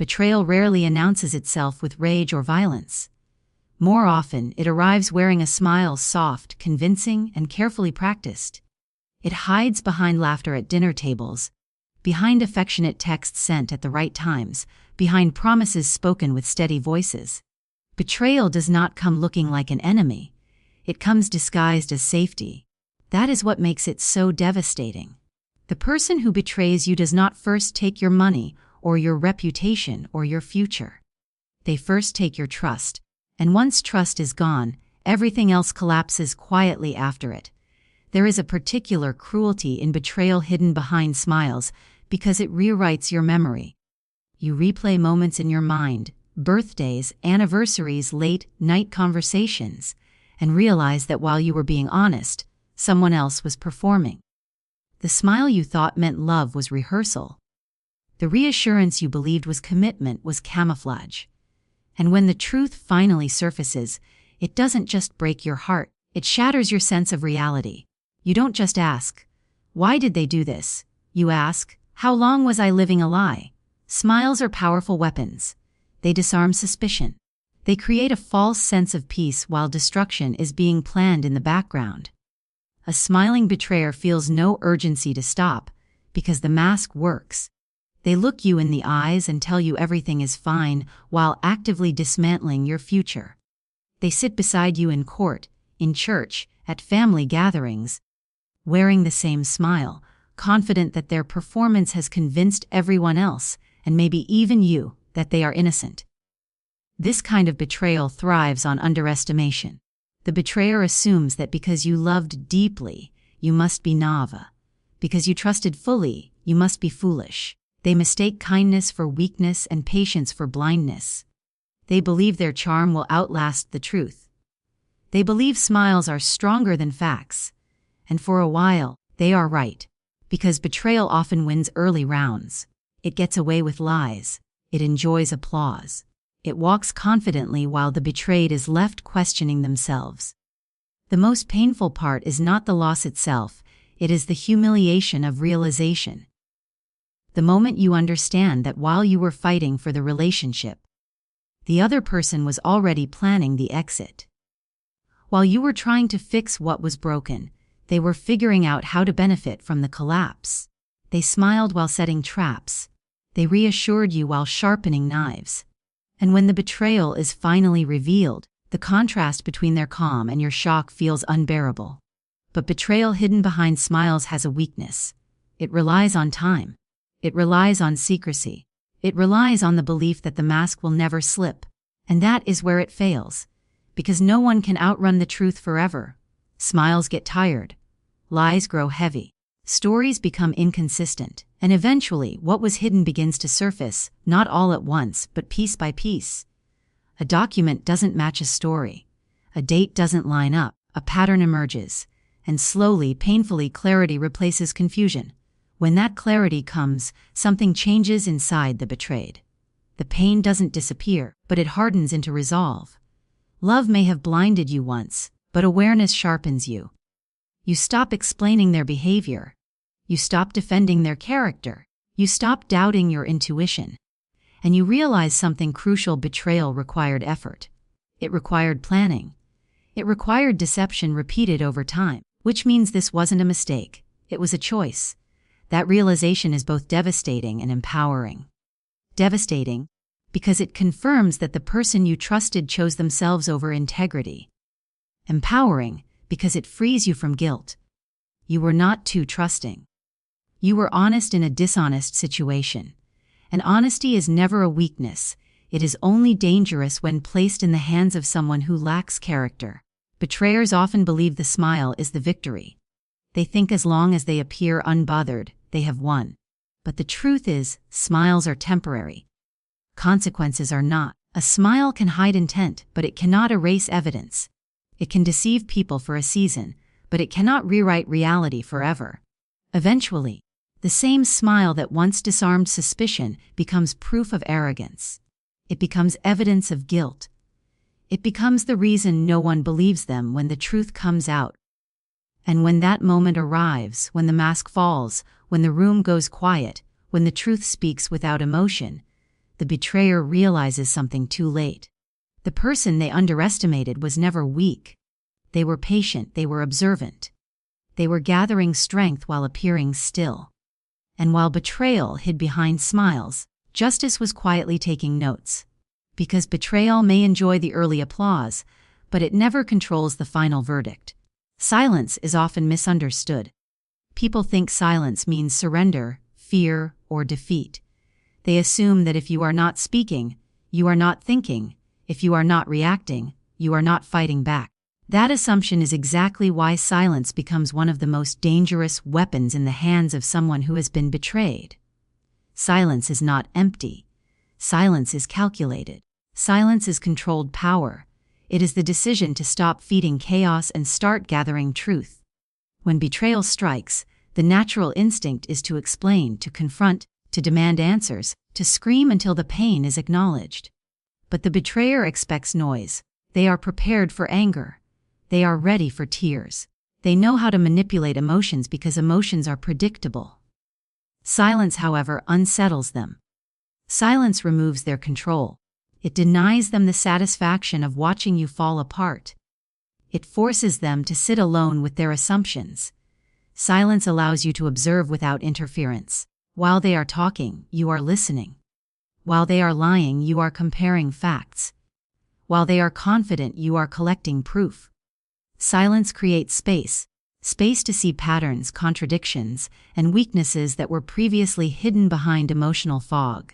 betrayal rarely announces itself with rage or violence. More often, it arrives wearing a smile soft, convincing, and carefully practiced. It hides behind laughter at dinner tables, behind affectionate texts sent at the right times, behind promises spoken with steady voices. Betrayal does not come looking like an enemy. It comes disguised as safety. That is what makes it so devastating. The person who betrays you does not first take your money or your reputation or your future. They first take your trust, and once trust is gone, everything else collapses quietly after it. There is a particular cruelty in betrayal hidden behind smiles because it rewrites your memory. You replay moments in your mind, birthdays, anniversaries, late-night conversations, and realize that while you were being honest, someone else was performing. The smile you thought meant love was rehearsal. The reassurance you believed was commitment was camouflage. And when the truth finally surfaces, it doesn't just break your heart, it shatters your sense of reality. You don't just ask, "Why did they do this?" You ask, "How long was I living a lie?" Smiles are powerful weapons. They disarm suspicion. They create a false sense of peace while destruction is being planned in the background. A smiling betrayer feels no urgency to stop because the mask works. They look you in the eyes and tell you everything is fine while actively dismantling your future. They sit beside you in court, in church, at family gatherings, wearing the same smile, confident that their performance has convinced everyone else, and maybe even you, that they are innocent. This kind of betrayal thrives on underestimation. The betrayer assumes that because you loved deeply, you must be naive. Because you trusted fully, you must be foolish. They mistake kindness for weakness and patience for blindness. They believe their charm will outlast the truth. They believe smiles are stronger than facts. And for a while, they are right. Because betrayal often wins early rounds. It gets away with lies. It enjoys applause. It walks confidently while the betrayed is left questioning themselves. The most painful part is not the loss itself, it is the humiliation of realization. The moment you understand that while you were fighting for the relationship, the other person was already planning the exit. While you were trying to fix what was broken, they were figuring out how to benefit from the collapse. They smiled while setting traps. They reassured you while sharpening knives. And when the betrayal is finally revealed, the contrast between their calm and your shock feels unbearable. But betrayal hidden behind smiles has a weakness. It relies on time. It relies on secrecy. It relies on the belief that the mask will never slip. And that is where it fails. Because no one can outrun the truth forever. Smiles get tired. Lies grow heavy. Stories become inconsistent. And eventually, what was hidden begins to surface, not all at once, but piece by piece. A document doesn't match a story. A date doesn't line up. A pattern emerges. And slowly, painfully, clarity replaces confusion. When that clarity comes, something changes inside the betrayed. The pain doesn't disappear, but it hardens into resolve. Love may have blinded you once, but awareness sharpens you. You stop explaining their behavior. You stop defending their character. You stop doubting your intuition. And you realize something crucial: betrayal required effort. It required planning. It required deception repeated over time, which means this wasn't a mistake. It was a choice. That realization is both devastating and empowering. Devastating, because it confirms that the person you trusted chose themselves over integrity. Empowering, because it frees you from guilt. You were not too trusting. You were honest in a dishonest situation. And honesty is never a weakness. It is only dangerous when placed in the hands of someone who lacks character. Betrayers often believe the smile is the victory. They think as long as they appear unbothered, they have won. But the truth is, smiles are temporary. Consequences are not. A smile can hide intent, but it cannot erase evidence. It can deceive people for a season, but it cannot rewrite reality forever. Eventually, the same smile that once disarmed suspicion becomes proof of arrogance. It becomes evidence of guilt. It becomes the reason no one believes them when the truth comes out. And when that moment arrives, when the mask falls, when the room goes quiet, when the truth speaks without emotion, the betrayer realizes something too late. The person they underestimated was never weak. They were patient, they were observant. They were gathering strength while appearing still. And while betrayal hid behind smiles, justice was quietly taking notes. Because betrayal may enjoy the early applause, but it never controls the final verdict. Silence is often misunderstood. People think silence means surrender, fear, or defeat. They assume that if you are not speaking, you are not thinking. If you are not reacting, you are not fighting back. That assumption is exactly why silence becomes one of the most dangerous weapons in the hands of someone who has been betrayed. Silence is not empty. Silence is calculated. Silence is controlled power. It is the decision to stop feeding chaos and start gathering truth. When betrayal strikes, the natural instinct is to explain, to confront, to demand answers, to scream until the pain is acknowledged. But the betrayer expects noise. They are prepared for anger. They are ready for tears. They know how to manipulate emotions because emotions are predictable. Silence, however, unsettles them. Silence removes their control. It denies them the satisfaction of watching you fall apart. It forces them to sit alone with their assumptions. Silence allows you to observe without interference. While they are talking, you are listening. While they are lying, you are comparing facts. While they are confident, you are collecting proof. Silence creates space. Space to see patterns, contradictions, and weaknesses that were previously hidden behind emotional fog.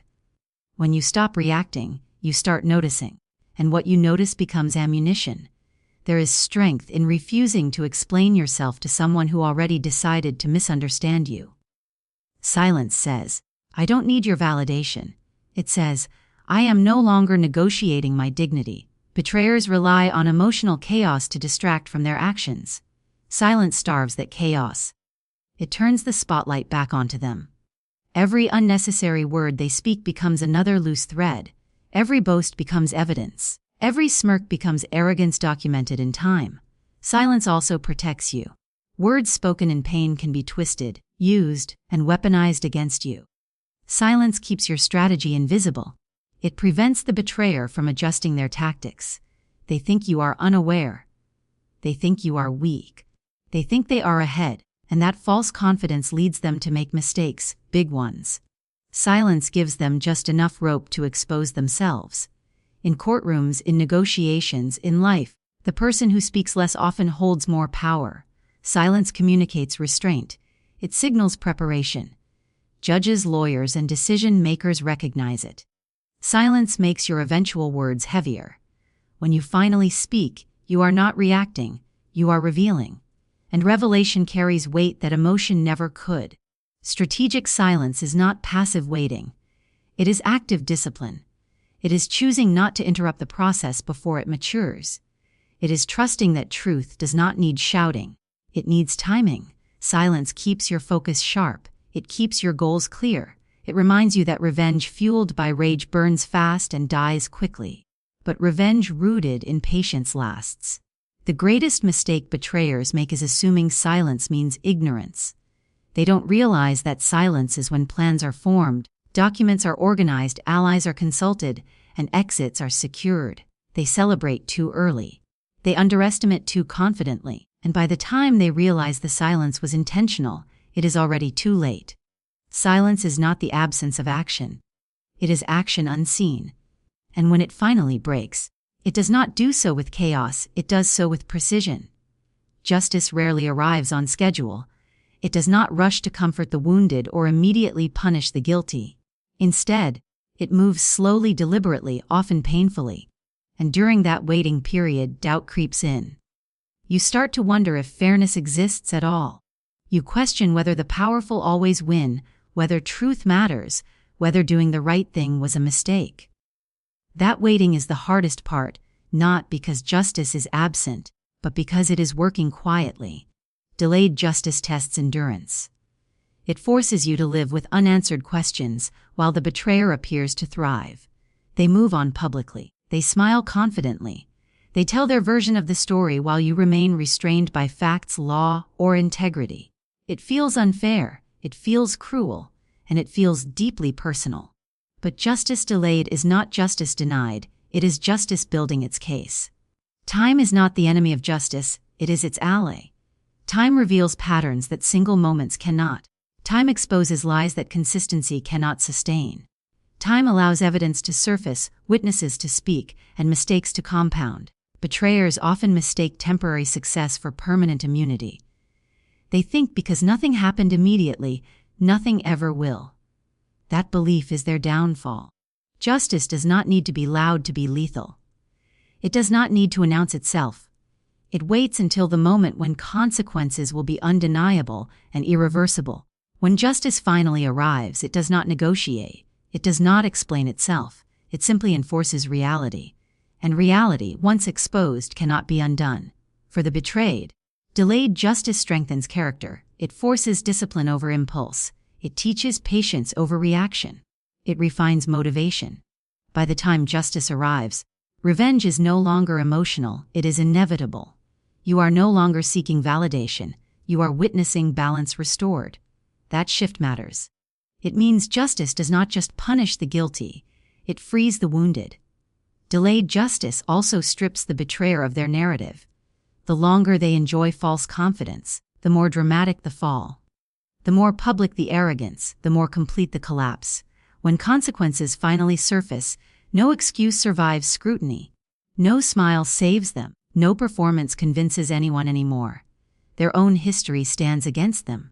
When you stop reacting, you start noticing, and what you notice becomes ammunition. There is strength in refusing to explain yourself to someone who already decided to misunderstand you. Silence says, "I don't need your validation." It says, "I am no longer negotiating my dignity." Betrayers rely on emotional chaos to distract from their actions. Silence starves that chaos. It turns the spotlight back onto them. Every unnecessary word they speak becomes another loose thread. Every boast becomes evidence. Every smirk becomes arrogance documented in time. Silence also protects you. Words spoken in pain can be twisted, used, and weaponized against you. Silence keeps your strategy invisible. It prevents the betrayer from adjusting their tactics. They think you are unaware. They think you are weak. They think they are ahead, and that false confidence leads them to make mistakes, big ones. Silence gives them just enough rope to expose themselves. In courtrooms, in negotiations, in life, the person who speaks less often holds more power. Silence communicates restraint. It signals preparation. Judges, lawyers, and decision-makers recognize it. Silence makes your eventual words heavier. When you finally speak, you are not reacting, you are revealing. And revelation carries weight that emotion never could. Strategic silence is not passive waiting. It is active discipline. It is choosing not to interrupt the process before it matures. It is trusting that truth does not need shouting. It needs timing. Silence keeps your focus sharp. It keeps your goals clear. It reminds you that revenge fueled by rage burns fast and dies quickly. But revenge rooted in patience lasts. The greatest mistake betrayers make is assuming silence means ignorance. They don't realize that silence is when plans are formed, documents are organized, allies are consulted, and exits are secured. They celebrate too early. They underestimate too confidently, and by the time they realize the silence was intentional, it is already too late. Silence is not the absence of action. It is action unseen. And when it finally breaks, it does not do so with chaos, it does so with precision. Justice rarely arrives on schedule. It does not rush to comfort the wounded or immediately punish the guilty. Instead, it moves slowly, deliberately, often painfully. And during that waiting period, doubt creeps in. You start to wonder if fairness exists at all. You question whether the powerful always win, whether truth matters, whether doing the right thing was a mistake. That waiting is the hardest part, not because justice is absent, but because it is working quietly. Delayed justice tests endurance. It forces you to live with unanswered questions while the betrayer appears to thrive. They move on publicly. They smile confidently. They tell their version of the story while you remain restrained by facts, law, or integrity. It feels unfair, it feels cruel, and it feels deeply personal. But justice delayed is not justice denied, it is justice building its case. Time is not the enemy of justice, it is its ally. Time reveals patterns that single moments cannot. Time exposes lies that consistency cannot sustain. Time allows evidence to surface, witnesses to speak, and mistakes to compound. Betrayers often mistake temporary success for permanent immunity. They think because nothing happened immediately, nothing ever will. That belief is their downfall. Justice does not need to be loud to be lethal. It does not need to announce itself. It waits until the moment when consequences will be undeniable and irreversible. When justice finally arrives, it does not negotiate. It does not explain itself. It simply enforces reality. And reality, once exposed, cannot be undone. For the betrayed, delayed justice strengthens character. It forces discipline over impulse. It teaches patience over reaction. It refines motivation. By the time justice arrives, revenge is no longer emotional, it is inevitable. You are no longer seeking validation, you are witnessing balance restored. That shift matters. It means justice does not just punish the guilty, it frees the wounded. Delayed justice also strips the betrayer of their narrative. The longer they enjoy false confidence, the more dramatic the fall. The more public the arrogance, the more complete the collapse. When consequences finally surface, no excuse survives scrutiny. No smile saves them. No performance convinces anyone anymore. Their own history stands against them.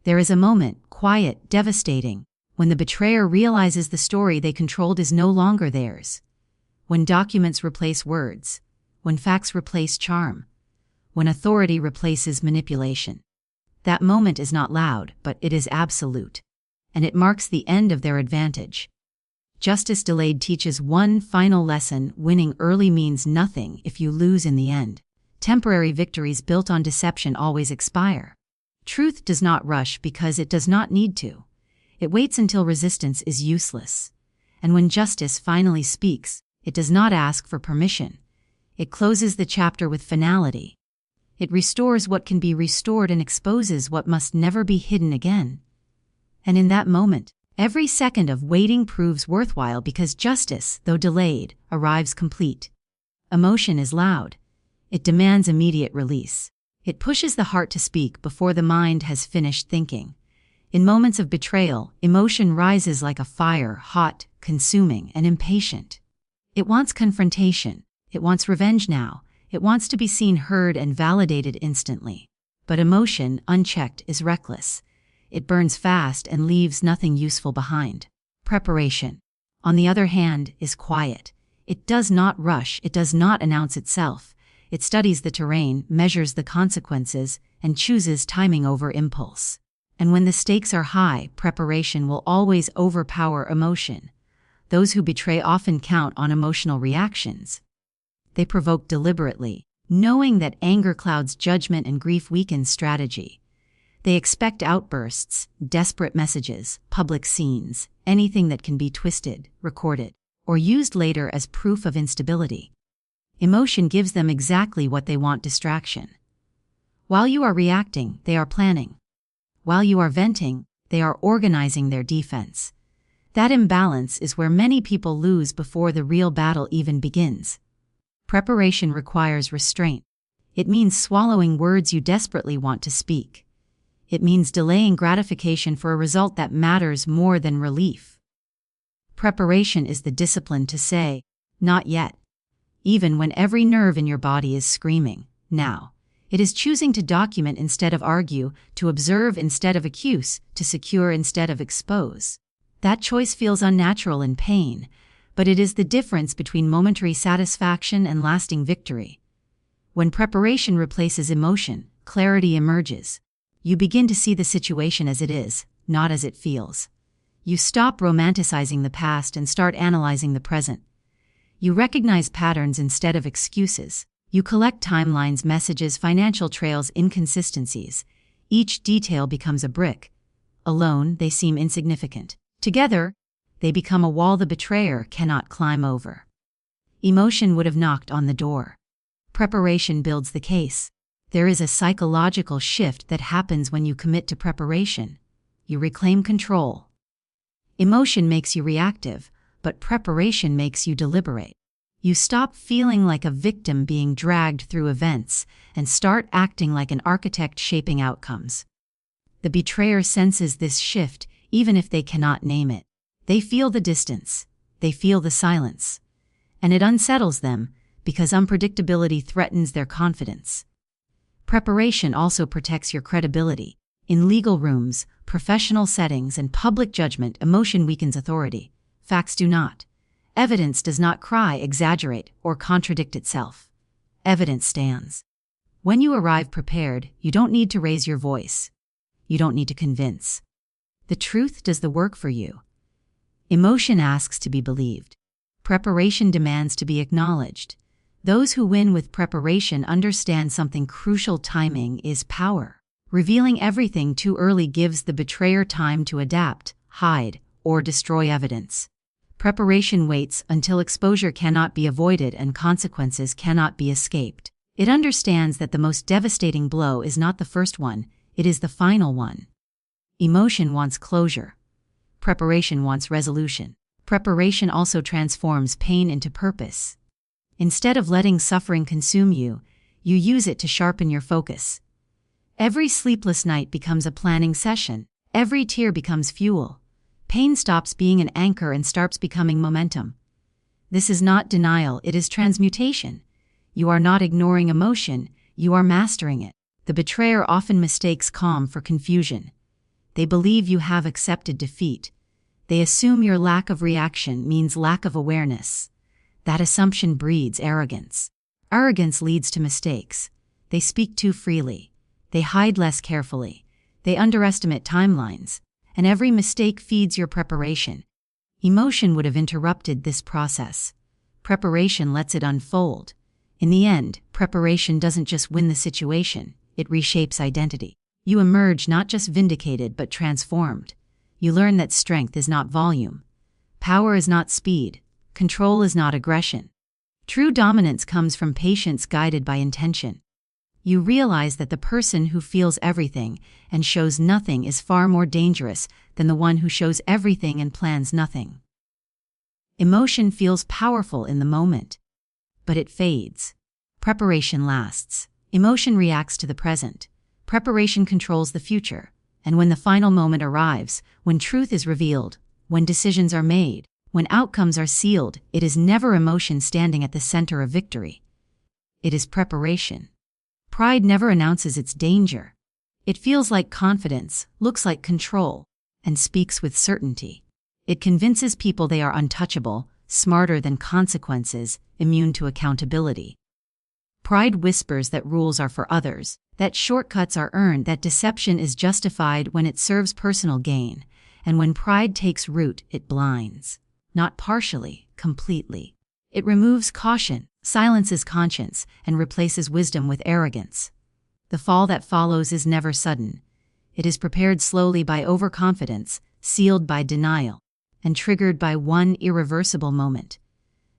There is a moment, quiet, devastating, when the betrayer realizes the story they controlled is no longer theirs. When documents replace words. When facts replace charm. When authority replaces manipulation. That moment is not loud, but it is absolute. And it marks the end of their advantage. Justice delayed teaches one final lesson: winning early means nothing if you lose in the end. Temporary victories built on deception always expire. Truth does not rush because it does not need to. It waits until resistance is useless. And when justice finally speaks, it does not ask for permission. It closes the chapter with finality. It restores what can be restored and exposes what must never be hidden again. And in that moment, every second of waiting proves worthwhile because justice, though delayed, arrives complete. Emotion is loud. It demands immediate release. It pushes the heart to speak before the mind has finished thinking. In moments of betrayal, emotion rises like a fire, hot, consuming, and impatient. It wants confrontation. It wants revenge now. It wants to be seen, heard, and validated instantly. But emotion, unchecked, is reckless. It burns fast and leaves nothing useful behind. Preparation, on the other hand, is quiet. It does not rush, it does not announce itself. It studies the terrain, measures the consequences, and chooses timing over impulse. And when the stakes are high, preparation will always overpower emotion. Those who betray often count on emotional reactions. They provoke deliberately, knowing that anger clouds judgment and grief weakens strategy. They expect outbursts, desperate messages, public scenes, anything that can be twisted, recorded, or used later as proof of instability. Emotion gives them exactly what they want: distraction. While you are reacting, they are planning. While you are venting, they are organizing their defense. That imbalance is where many people lose before the real battle even begins. Preparation requires restraint. It means swallowing words you desperately want to speak. It means delaying gratification for a result that matters more than relief. Preparation is the discipline to say, "Not yet," even when every nerve in your body is screaming, "Now." It is choosing to document instead of argue, to observe instead of accuse, to secure instead of expose. That choice feels unnatural and pain, but it is the difference between momentary satisfaction and lasting victory. When preparation replaces emotion, clarity emerges. You begin to see the situation as it is, not as it feels. You stop romanticizing the past and start analyzing the present. You recognize patterns instead of excuses. You collect timelines, messages, financial trails, inconsistencies. Each detail becomes a brick. Alone, they seem insignificant. Together, they become a wall the betrayer cannot climb over. Emotion would have knocked on the door. Preparation builds the case. There is a psychological shift that happens when you commit to preparation. You reclaim control. Emotion makes you reactive, but preparation makes you deliberate. You stop feeling like a victim being dragged through events and start acting like an architect shaping outcomes. The betrayer senses this shift even if they cannot name it. They feel the distance, they feel the silence, and it unsettles them because unpredictability threatens their confidence. Preparation also protects your credibility. In legal rooms, professional settings, and public judgment, emotion weakens authority. Facts do not. Evidence does not cry, exaggerate, or contradict itself. Evidence stands. When you arrive prepared, you don't need to raise your voice. You don't need to convince. The truth does the work for you. Emotion asks to be believed. Preparation demands to be acknowledged. Those who win with preparation understand something crucial: timing is power. Revealing everything too early gives the betrayer time to adapt, hide, or destroy evidence. Preparation waits until exposure cannot be avoided and consequences cannot be escaped. It understands that the most devastating blow is not the first one, it is the final one. Emotion wants closure. Preparation wants resolution. Preparation also transforms pain into purpose. Instead of letting suffering consume you, you use it to sharpen your focus. Every sleepless night becomes a planning session. Every tear becomes fuel. Pain stops being an anchor and starts becoming momentum. This is not denial, it is transmutation. You are not ignoring emotion, you are mastering it. The betrayer often mistakes calm for confusion. They believe you have accepted defeat. They assume your lack of reaction means lack of awareness. That assumption breeds arrogance. Arrogance leads to mistakes. They speak too freely. They hide less carefully. They underestimate timelines. And every mistake feeds your preparation. Emotion would have interrupted this process. Preparation lets it unfold. In the end, preparation doesn't just win the situation, it reshapes identity. You emerge not just vindicated but transformed. You learn that strength is not volume. Power is not speed. Control is not aggression. True dominance comes from patience guided by intention. You realize that the person who feels everything and shows nothing is far more dangerous than the one who shows everything and plans nothing. Emotion feels powerful in the moment, but it fades. Preparation lasts. Emotion reacts to the present. Preparation controls the future. And when the final moment arrives, when truth is revealed, when decisions are made, when outcomes are sealed, it is never emotion standing at the center of victory. It is preparation. Pride never announces its danger. It feels like confidence, looks like control, and speaks with certainty. It convinces people they are untouchable, smarter than consequences, immune to accountability. Pride whispers that rules are for others, that shortcuts are earned, that deception is justified when it serves personal gain, and when pride takes root, it blinds. Not partially, completely. It removes caution, silences conscience, and replaces wisdom with arrogance. The fall that follows is never sudden. It is prepared slowly by overconfidence, sealed by denial, and triggered by one irreversible moment.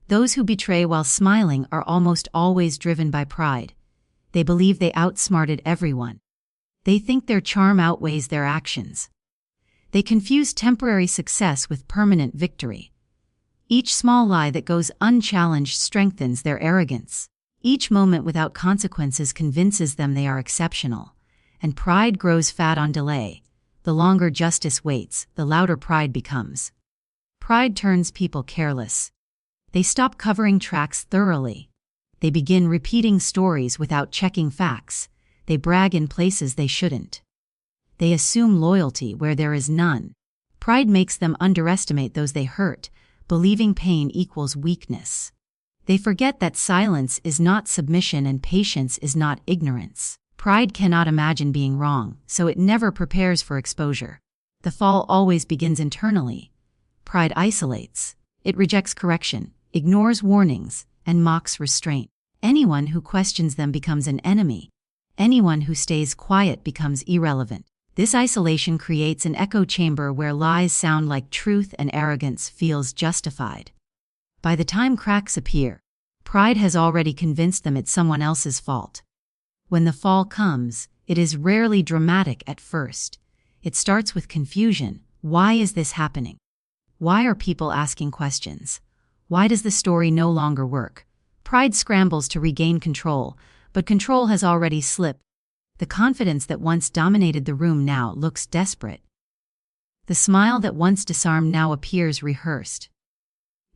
Those who betray while smiling are almost always driven by pride. They believe they outsmarted everyone. They think their charm outweighs their actions. They confuse temporary success with permanent victory. Each small lie that goes unchallenged strengthens their arrogance. Each moment without consequences convinces them they are exceptional. And pride grows fat on delay. The longer justice waits, the louder pride becomes. Pride turns people careless. They stop covering tracks thoroughly. They begin repeating stories without checking facts. They brag in places they shouldn't. They assume loyalty where there is none. Pride makes them underestimate those they hurt, believing pain equals weakness. They forget that silence is not submission and patience is not ignorance. Pride cannot imagine being wrong, so it never prepares for exposure. The fall always begins internally. Pride isolates. It rejects correction, ignores warnings, and mocks restraint. Anyone who questions them becomes an enemy. Anyone who stays quiet becomes irrelevant. This isolation creates an echo chamber where lies sound like truth and arrogance feels justified. By the time cracks appear, pride has already convinced them it's someone else's fault. When the fall comes, it is rarely dramatic at first. It starts with confusion. Why is this happening? Why are people asking questions? Why does the story no longer work? Pride scrambles to regain control, but control has already slipped. The confidence that once dominated the room now looks desperate. The smile that once disarmed now appears rehearsed.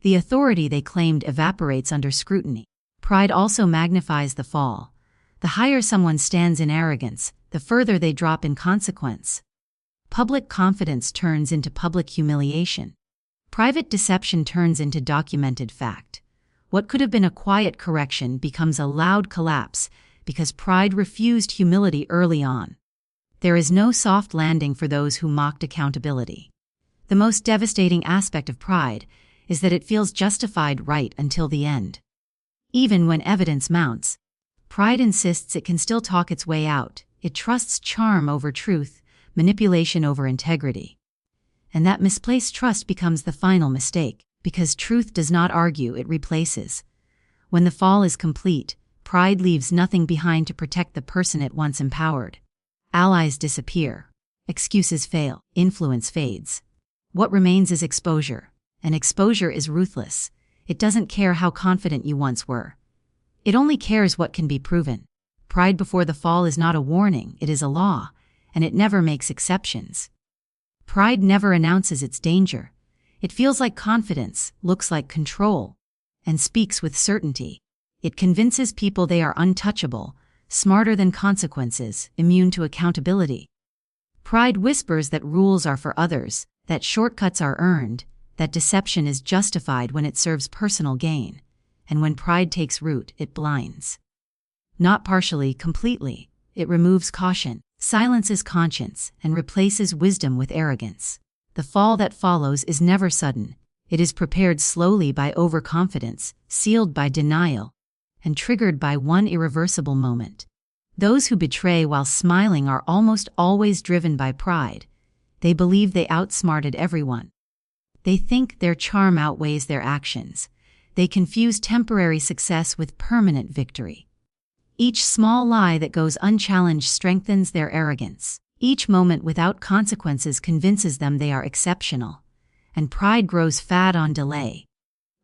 The authority they claimed evaporates under scrutiny. Pride also magnifies the fall. The higher someone stands in arrogance, the further they drop in consequence. Public confidence turns into public humiliation. Private deception turns into documented fact. What could have been a quiet correction becomes a loud collapse because pride refused humility early on. There is no soft landing for those who mocked accountability. The most devastating aspect of pride is that it feels justified right until the end. Even when evidence mounts, pride insists it can still talk its way out. It trusts charm over truth, manipulation over integrity. And that misplaced trust becomes the final mistake, because truth does not argue, it replaces. When the fall is complete, pride leaves nothing behind to protect the person it once empowered. Allies disappear. Excuses fail. Influence fades. What remains is exposure. And exposure is ruthless. It doesn't care how confident you once were. It only cares what can be proven. Pride before the fall is not a warning, it is a law, and it never makes exceptions. Pride never announces its danger. It feels like confidence, looks like control, and speaks with certainty. It convinces people they are untouchable, smarter than consequences, immune to accountability. Pride whispers that rules are for others, that shortcuts are earned, that deception is justified when it serves personal gain, and when pride takes root, it blinds. Not partially, completely. It removes caution, silences conscience, and replaces wisdom with arrogance. The fall that follows is never sudden. It is prepared slowly by overconfidence, sealed by denial, and triggered by one irreversible moment. Those who betray while smiling are almost always driven by pride. They believe they outsmarted everyone. They think their charm outweighs their actions. They confuse temporary success with permanent victory. Each small lie that goes unchallenged strengthens their arrogance. Each moment without consequences convinces them they are exceptional. And pride grows fat on delay.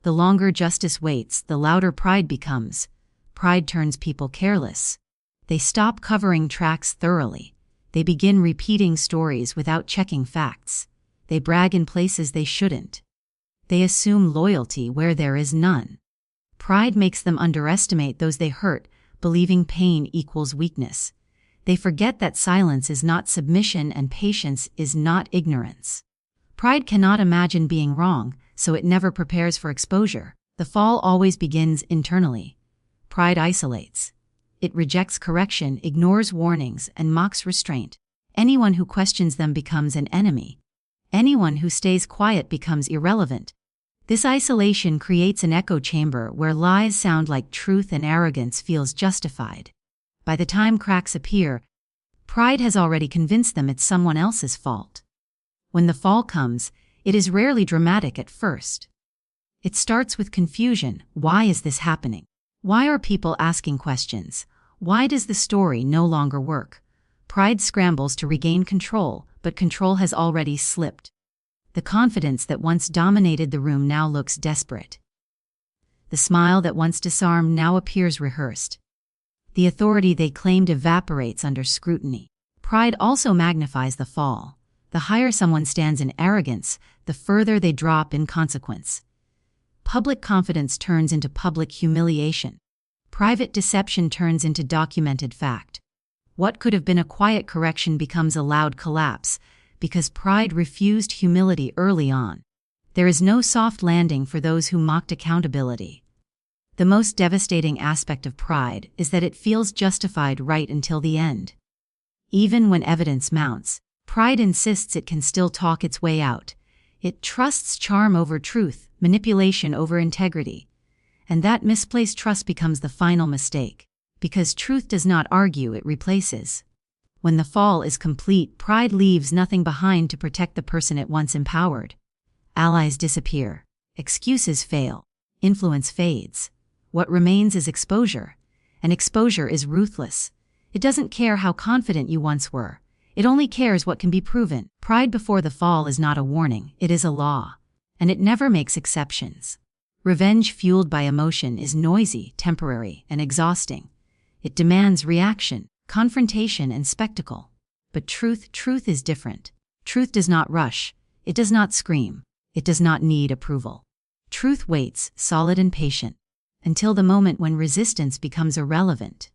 The longer justice waits, the louder pride becomes. Pride turns people careless. They stop covering tracks thoroughly. They begin repeating stories without checking facts. They brag in places they shouldn't. They assume loyalty where there is none. Pride makes them underestimate those they hurt, believing pain equals weakness. They forget that silence is not submission and patience is not ignorance. Pride cannot imagine being wrong, so it never prepares for exposure. The fall always begins internally. Pride isolates. It rejects correction, ignores warnings, and mocks restraint. Anyone who questions them becomes an enemy. Anyone who stays quiet becomes irrelevant. This isolation creates an echo chamber where lies sound like truth and arrogance feels justified. By the time cracks appear, pride has already convinced them it's someone else's fault. When the fall comes, it is rarely dramatic at first. It starts with confusion. Why is this happening? Why are people asking questions? Why does the story no longer work? Pride scrambles to regain control, but control has already slipped. The confidence that once dominated the room now looks desperate. The smile that once disarmed now appears rehearsed. The authority they claimed evaporates under scrutiny. Pride also magnifies the fall. The higher someone stands in arrogance, the further they drop in consequence. Public confidence turns into public humiliation. Private deception turns into documented fact. What could have been a quiet correction becomes a loud collapse, because pride refused humility early on. There is no soft landing for those who mocked accountability. The most devastating aspect of pride is that it feels justified right until the end. Even when evidence mounts, pride insists it can still talk its way out. It trusts charm over truth, manipulation over integrity. And that misplaced trust becomes the final mistake. Because truth does not argue, it replaces. When the fall is complete, pride leaves nothing behind to protect the person it once empowered. Allies disappear. Excuses fail. Influence fades. What remains is exposure. And exposure is ruthless. It doesn't care how confident you once were. It only cares what can be proven. Pride before the fall is not a warning, it is a law. and it never makes exceptions. Revenge fueled by emotion is noisy, temporary, and exhausting. It demands reaction, confrontation, and spectacle. But truth is different. Truth does not rush. It does not scream. It does not need approval. Truth waits, solid and patient, until the moment when resistance becomes irrelevant.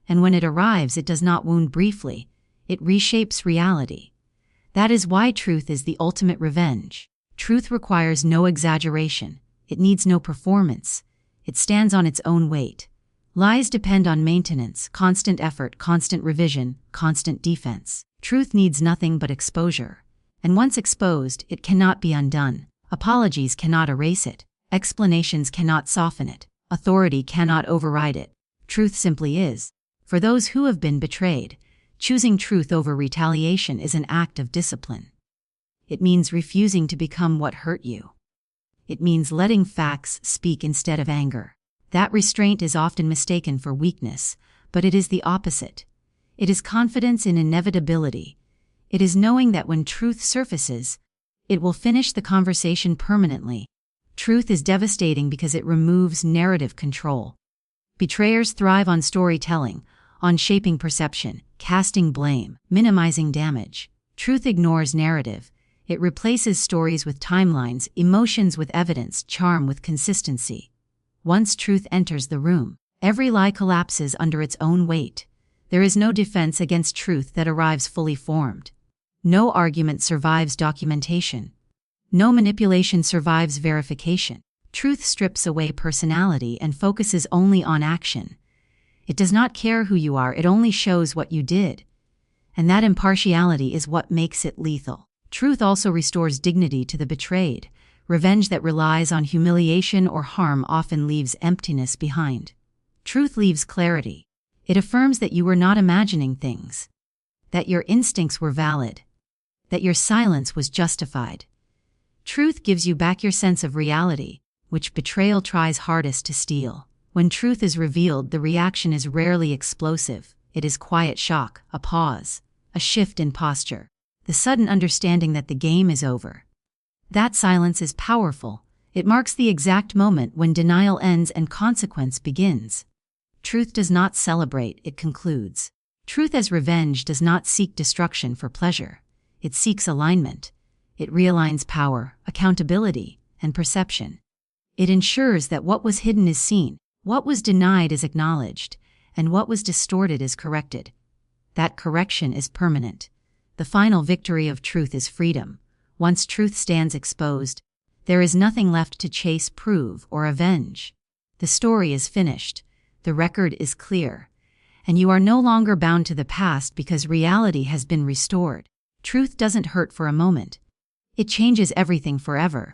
And when it arrives, it does not wound briefly. It reshapes reality. That is why truth is the ultimate revenge. Truth requires no exaggeration. It needs no performance. It stands on its own weight. Lies depend on maintenance, constant effort, constant revision, constant defense. Truth needs nothing but exposure. And once exposed, it cannot be undone. Apologies cannot erase it. Explanations cannot soften it. Authority cannot override it. Truth simply is. For those who have been betrayed, choosing truth over retaliation is an act of discipline. It means refusing to become what hurt you. It means letting facts speak instead of anger. That restraint is often mistaken for weakness, but it is the opposite. It is confidence in inevitability. It is knowing that when truth surfaces, it will finish the conversation permanently. Truth is devastating because it removes narrative control. Betrayers thrive on storytelling, on shaping perception, casting blame, minimizing damage. Truth ignores narrative. It replaces stories with timelines, emotions with evidence, charm with consistency. Once truth enters the room, every lie collapses under its own weight. There is no defense against truth that arrives fully formed. No argument survives documentation. No manipulation survives verification. Truth strips away personality and focuses only on action. It does not care who you are, it only shows what you did. And that impartiality is what makes it lethal. Truth also restores dignity to the betrayed. Revenge that relies on humiliation or harm often leaves emptiness behind. Truth leaves clarity. It affirms that you were not imagining things, that your instincts were valid, that your silence was justified. Truth gives you back your sense of reality, which betrayal tries hardest to steal. When truth is revealed, the reaction is rarely explosive. It is quiet shock, a pause, a shift in posture, the sudden understanding that the game is over. That silence is powerful. It marks the exact moment when denial ends and consequence begins. Truth does not celebrate, it concludes. Truth as revenge does not seek destruction for pleasure. It seeks alignment. It realigns power, accountability, and perception. It ensures that what was hidden is seen, what was denied is acknowledged, and what was distorted is corrected. That correction is permanent. The final victory of truth is freedom. Once truth stands exposed, there is nothing left to chase, prove, or avenge. The story is finished. The record is clear. And you are no longer bound to the past because reality has been restored. Truth doesn't hurt for a moment. It changes everything forever.